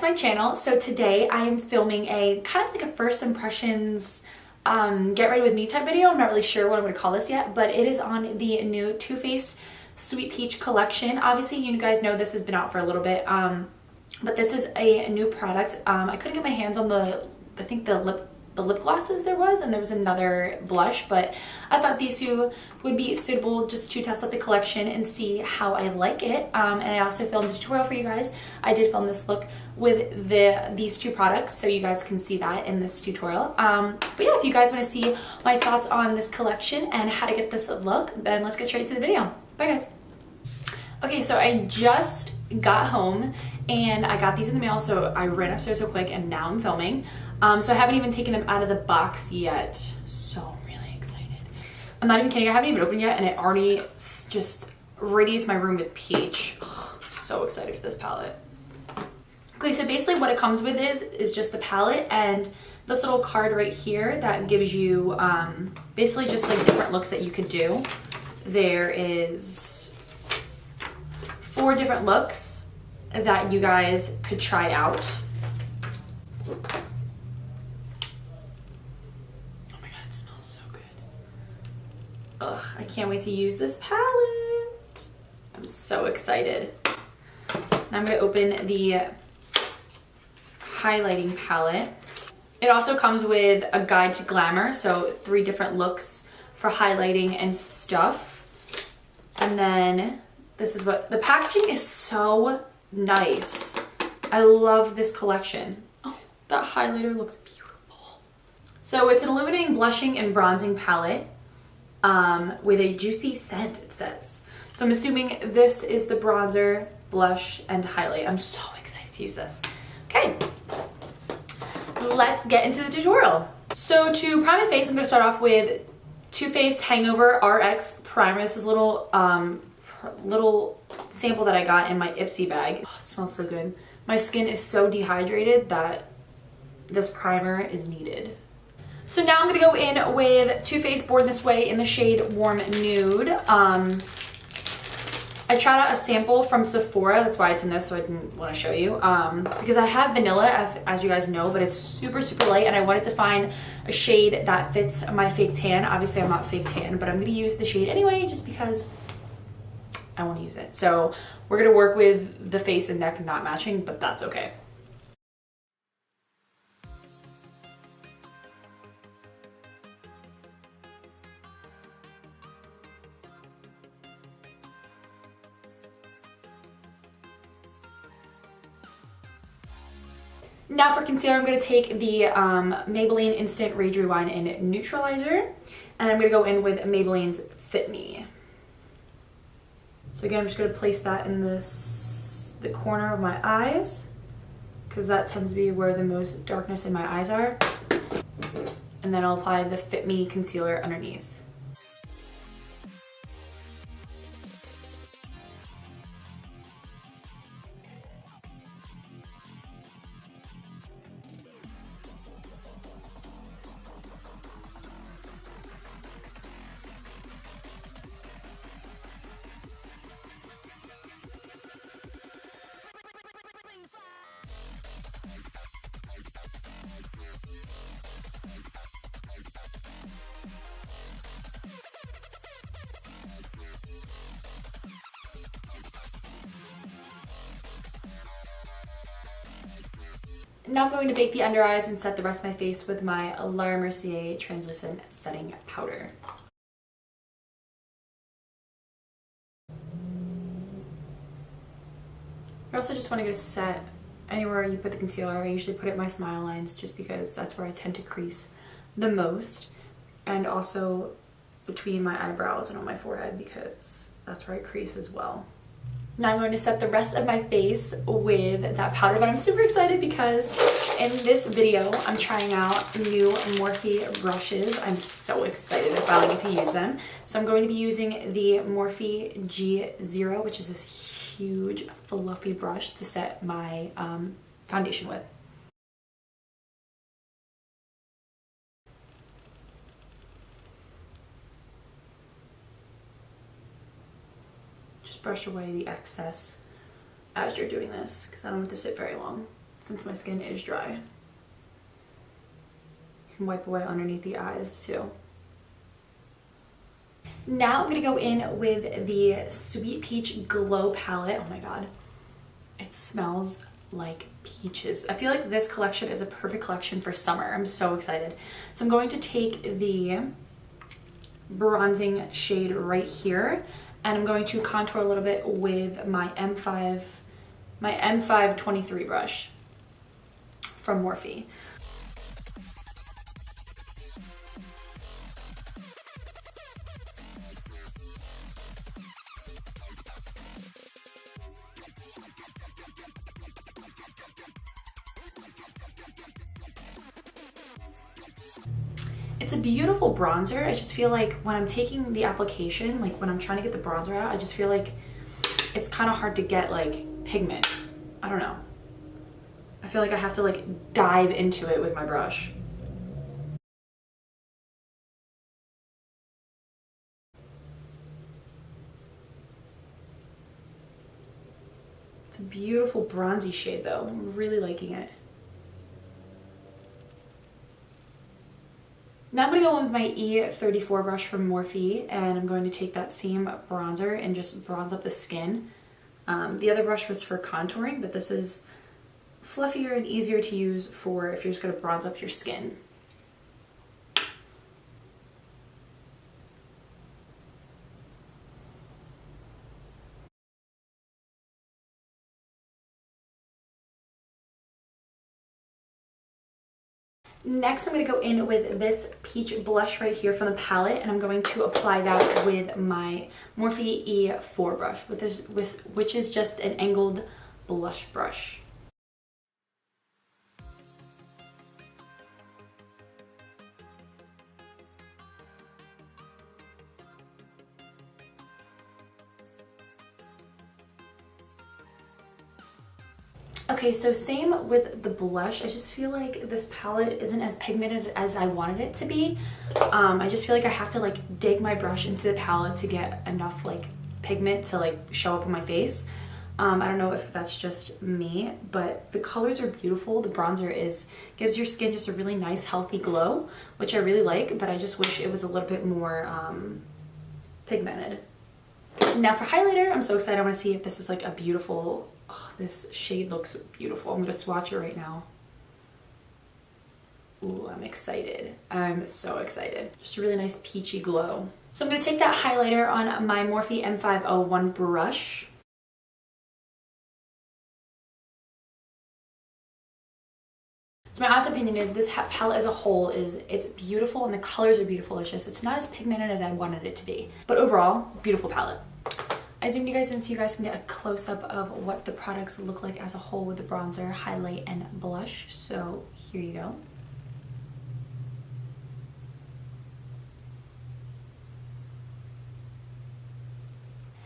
my channel. So today I am filming a kind of like a first impressions get ready with me type video. I'm not really sure what I'm going to call this yet, but it is on the new Too Faced Sweet Peach collection. Obviously you guys know this has been out for a little bit, but this is a new product. I couldn't get my hands on the lip glosses there was, and there was another blush, but I thought these two would be suitable just to test out the collection and see how I like it. And I also filmed a tutorial for you guys. I did film this look with these two products, so you guys can see that in this tutorial. But yeah, if you guys want to see my thoughts on this collection and how to get this look, then let's get straight to the video. Bye guys. Okay, so I just got home and I got these in the mail, so I ran upstairs real quick and now I'm filming. So I haven't even taken them out of the box yet. So I'm really excited. I'm not even kidding, I haven't even opened yet and it already just radiates my room with peach. Oh, I'm so excited for this palette. Okay, so basically what it comes with is just the palette and this little card right here that gives you basically just like different looks that you could do. There is 4 different looks that you guys could try out. Oh my god, it smells so good. Ugh, I can't wait to use this palette. I'm so excited. Now I'm going to open the highlighting palette. It also comes with a guide to glamour, so 3 different looks for highlighting and stuff. And then this is what the packaging is. So nice. I love this collection. Oh, that highlighter looks beautiful. So it's an illuminating blushing and bronzing palette with a juicy scent, it says. So I'm assuming this is the bronzer, blush, and highlight. I'm so excited to use this. Okay, let's get into the tutorial. So to prime my face, I'm going to start off with Too Faced Hangover RX Primer. This is a little sample that I got in my Ipsy bag. Oh, it smells so good. My skin is so dehydrated that this primer is needed. So now I'm going to go in with Too Faced Born This Way in the shade Warm Nude. I tried out a sample from Sephora, that's why it's in this, so I didn't want to show you. Because I have vanilla, as you guys know, but it's super, super light, and I wanted to find a shade that fits my fake tan. Obviously, I'm not fake tan, but I'm going to use the shade anyway, just because I want to use it. So we're going to work with the face and neck not matching, but that's okay. Now for concealer, I'm going to take the Maybelline Instant Rage Rewind and Neutralizer, and I'm going to go in with Maybelline's Fit Me. So again, I'm just going to place that in the corner of my eyes, because that tends to be where the most darkness in my eyes are. And then I'll apply the Fit Me concealer underneath. Now I'm going to bake the under eyes and set the rest of my face with my Mercier Translucent Setting Powder. I also just want to get a set anywhere you put the concealer. I usually put it in my smile lines just because that's where I tend to crease the most, and also between my eyebrows and on my forehead because that's where I crease as well. Now I'm going to set the rest of my face with that powder, but I'm super excited because in this video I'm trying out new Morphe brushes. I'm so excited to finally get to use them. So I'm going to be using the Morphe G0, which is this huge fluffy brush to set my foundation with. Just brush away the excess as you're doing this, because I don't have to sit very long. since my skin is dry. You can wipe away underneath the eyes too. Now I'm gonna go in with the Sweet Peach Glow Palette. Oh my god, it smells like peaches. I feel like this collection is a perfect collection for summer. I'm so excited. So I'm going to take the bronzing shade right here, and I'm going to contour a little bit with my M523 brush from Morphe. It's a beautiful bronzer. I just feel like when I'm taking the application, like when I'm trying to get the bronzer out, I just feel like it's kind of hard to get like pigment. I don't know. I feel like I have to like dive into it with my brush. It's a beautiful bronzy shade though. I'm really liking it. Now I'm going to go in with my E34 brush from Morphe, and I'm going to take that same bronzer and just bronze up the skin. The other brush was for contouring, but this is fluffier and easier to use for if you're just going to bronze up your skin. Next, I'm going to go in with this peach blush right here from the palette, and I'm going to apply that with my Morphe E4 brush, which is just an angled blush brush. Okay, so same with the blush. I just feel like this palette isn't as pigmented as I wanted it to be. I just feel like I have to like dig my brush into the palette to get enough like pigment to like show up on my face. I don't know if that's just me, but the colors are beautiful. The bronzer gives your skin just a really nice healthy glow, which I really like, but I just wish it was a little bit more pigmented. Now for highlighter, I'm so excited. I want to see if this is like a beautiful, oh, this shade looks beautiful. I'm going to swatch it right now. Ooh, I'm excited. I'm so excited. Just a really nice peachy glow. So I'm going to take that highlighter on my Morphe M501 brush. So my honest opinion is this palette as a whole it's beautiful and the colors are beautiful. It's not as pigmented as I wanted it to be. But overall, beautiful palette. I zoomed you guys in so you guys can get a close-up of what the products look like as a whole with the bronzer, highlight, and blush. So here you go.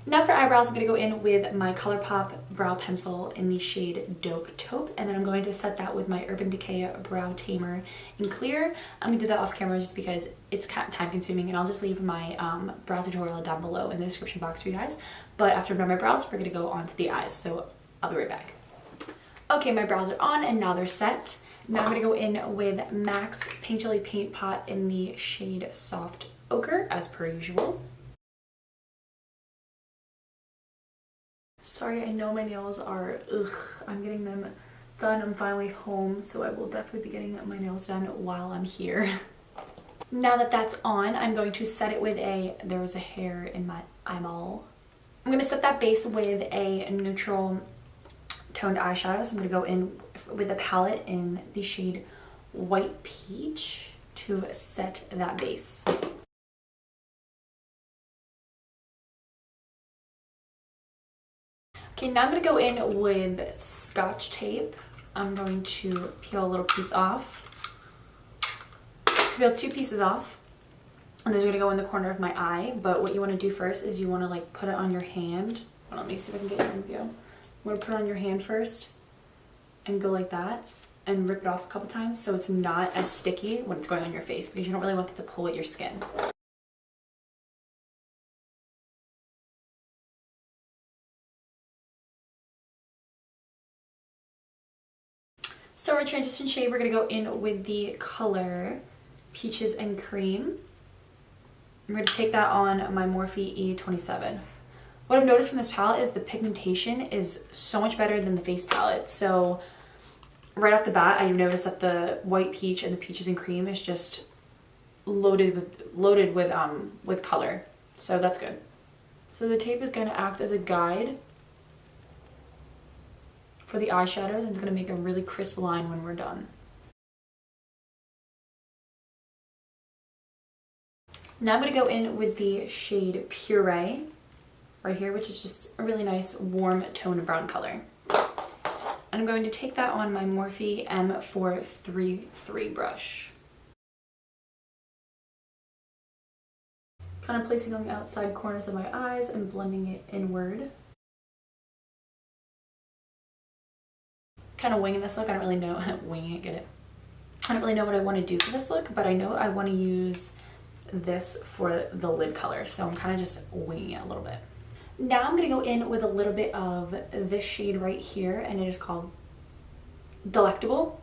Now for eyebrows, I'm going to go in with my ColourPop brow pencil in the shade Dope Taupe, and then I'm going to set that with my Urban Decay Brow Tamer in clear. I'm going to do that off camera just because it's time consuming, and I'll just leave my brow tutorial down below in the description box for you guys. But after I'm done my brows, we're going to go on to the eyes, so I'll be right back. Okay, my brows are on and now they're set. Now I'm going to go in with MAC's Paint Jelly Paint Pot in the shade Soft Ochre, as per usual. Sorry, I know my nails are, I'm getting them done. I'm finally home, so I will definitely be getting my nails done while I'm here. Now that that's on, I'm going to set it with there was a hair in my eyeball. I'm going to set that base with a neutral toned eyeshadow. So I'm going to go in with the palette in the shade White Peach to set that base. Okay, now I'm going to go in with Scotch tape. I'm going to peel a little piece off. Peel 2 pieces off. And those are going to go in the corner of my eye. But what you want to do first is you want to like put it on your hand. Let me see if I can get it in view. You want to put it on your hand first and go like that and rip it off a couple times so it's not as sticky when it's going on your face, because you don't really want it to pull at your skin. So our transition shade, we're going to go in with the color Peaches and Cream. I'm going to take that on my Morphe E27. What I've noticed from this palette is the pigmentation is so much better than the face palette. So right off the bat, I noticed that the white peach and the Peaches and Cream is just loaded with color. So that's good. So the tape is going to act as a guide for the eyeshadows, and it's going to make a really crisp line when we're done. Now I'm going to go in with the shade Puree right here, which is just a really nice warm tone brown color. And I'm going to take that on my Morphe M433 brush. Kind of placing on the outside corners of my eyes and blending it inward. Kind of winging this look. I don't really know, winging it, get it? I don't really know what I want to do for this look, but I know I want to use this for the lid color, so I'm kind of just winging it a little bit. Now I'm going to go in with a little bit of this shade right here, and it is called Delectable.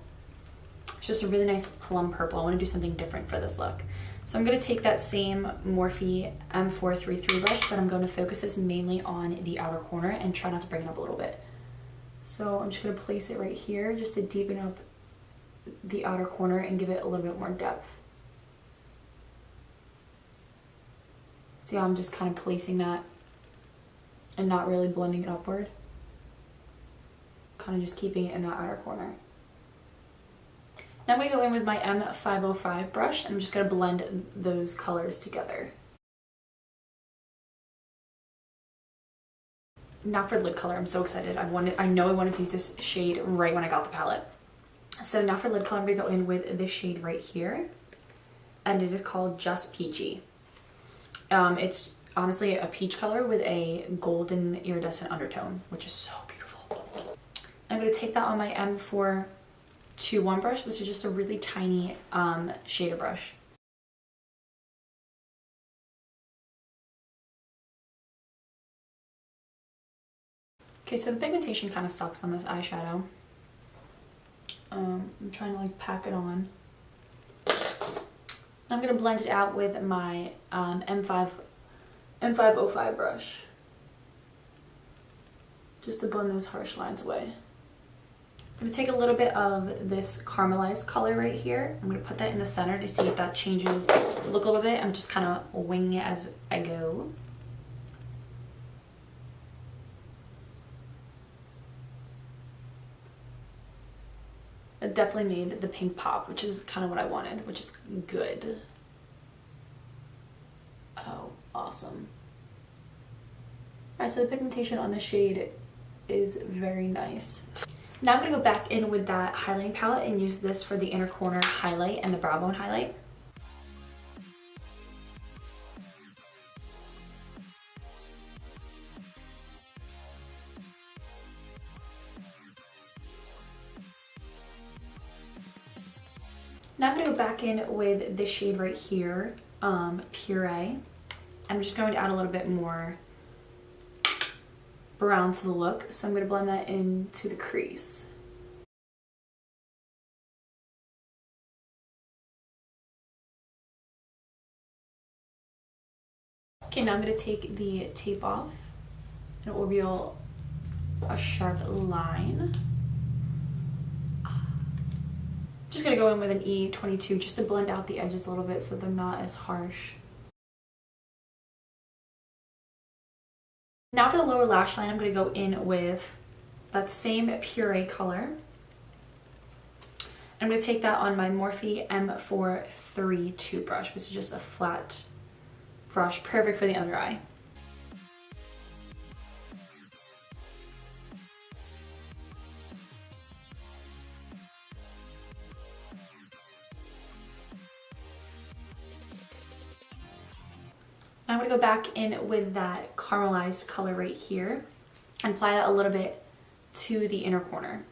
It's just a really nice plum purple. I want to do something different for this look. So I'm going to take that same Morphe M433 brush, but I'm going to focus this mainly on the outer corner and try not to bring it up a little bit. So I'm just going to place it right here just to deepen up the outer corner and give it a little bit more depth. See how I'm just kind of placing that and not really blending it upward? Kind of just keeping it in that outer corner. Now I'm going to go in with my M505 brush, and I'm just going to blend those colors together. Now for lid color, I'm so excited. I know I wanted to use this shade right when I got the palette. So now for lid color, I'm going to go in with this shade right here, and it is called Just Peachy. It's honestly a peach color with a golden iridescent undertone, which is so beautiful. I'm going to take that on my M421 brush, which is just a really tiny shader brush. Okay, so the pigmentation kind of sucks on this eyeshadow. I'm trying to like pack it on. I'm going to blend it out with my M505 brush, just to blend those harsh lines away. I'm going to take a little bit of this caramelized color right here. I'm going to put that in the center to see if that changes the look a little bit. I'm just kind of winging it as I go. It definitely made the pink pop, which is kind of what I wanted, which is good. Oh, awesome. Alright, so the pigmentation on the shade is very nice. Now I'm going to go back in with that highlighting palette and use this for the inner corner highlight and the brow bone highlight. Now I'm going to go back in with this shade right here, Puree. I'm just going to add a little bit more brown to the look, so I'm going to blend that into the crease. Okay, now I'm going to take the tape off, and it will reveal a sharp line. Just going to go in with an E22 just to blend out the edges a little bit so they're not as harsh. Now for the lower lash line, I'm going to go in with that same Puree color. I'm going to take that on my Morphe M432 brush, which is just a flat brush, perfect for the under eye. I'm going to go back in with that caramelized color right here and apply that a little bit to the inner corner.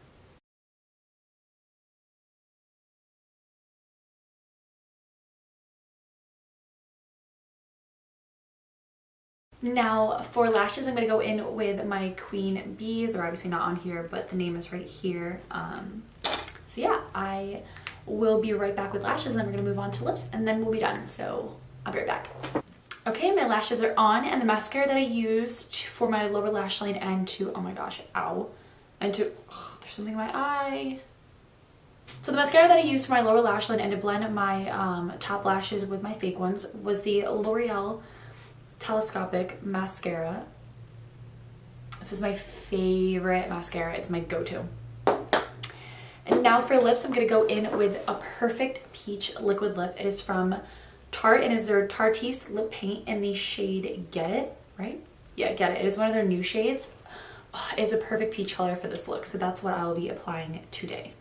Now for lashes, I'm going to go in with my Queen Bees, or obviously not on here, but the name is right here. So yeah, I will be right back with lashes, and then we're gonna move on to lips, and then we'll be done. So I'll be right back. Okay, my lashes are on, and the mascara that I used for my lower lash line and to, oh my gosh, ow, and to, oh, there's something in my eye. So the mascara that I used for my lower lash line and to blend my top lashes with my fake ones was the L'Oreal Telescopic mascara. This is my favorite mascara. It's my go-to. And now for lips, I'm going to go in with a Perfect Peach liquid lip. It is from Tarte and is their Tartiest lip paint in the shade Get It, right? Yeah, Get It. It is one of their new shades. Oh, it's a perfect peach color for this look, so that's what I will be applying today.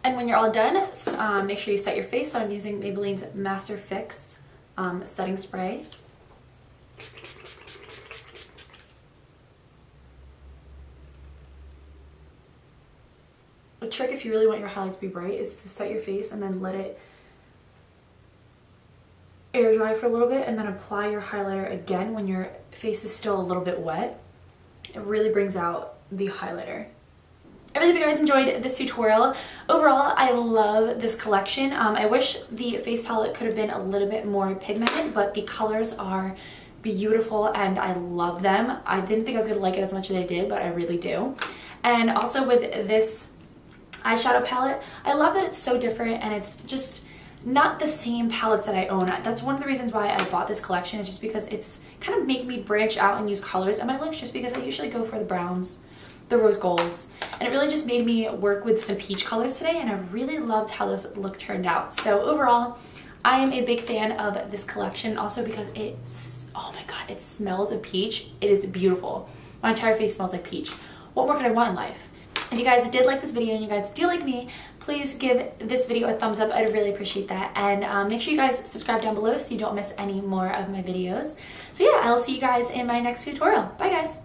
And when you're all done, make sure you set your face. So I'm using Maybelline's Masterfix setting spray. A trick if you really want your highlights to be bright is to set your face and then let it air dry for a little bit and then apply your highlighter again when your face is still a little bit wet. It really brings out the highlighter. I really hope you guys enjoyed this tutorial. Overall, I love this collection. I wish the face palette could have been a little bit more pigmented, but the colors are beautiful and I love them. I didn't think I was going to like it as much as I did, but I really do. And also with this eyeshadow palette, I love that it's so different and it's just not the same palettes that I own. That's one of the reasons why I bought this collection, is just because it's kind of making me branch out and use colors in my looks, just because I usually go for the browns, the rose golds, and it really just made me work with some peach colors today, and I really loved how this look turned out. So overall, I am a big fan of this collection, also because it's, oh my god, it smells of peach. It is beautiful. My entire face smells like peach. What more could I want in life? If you guys did like this video and you guys do like me, please give this video a thumbs up. I'd really appreciate that. And make sure you guys subscribe down below so you don't miss any more of my videos. So yeah, I'll see you guys in my next tutorial. Bye guys!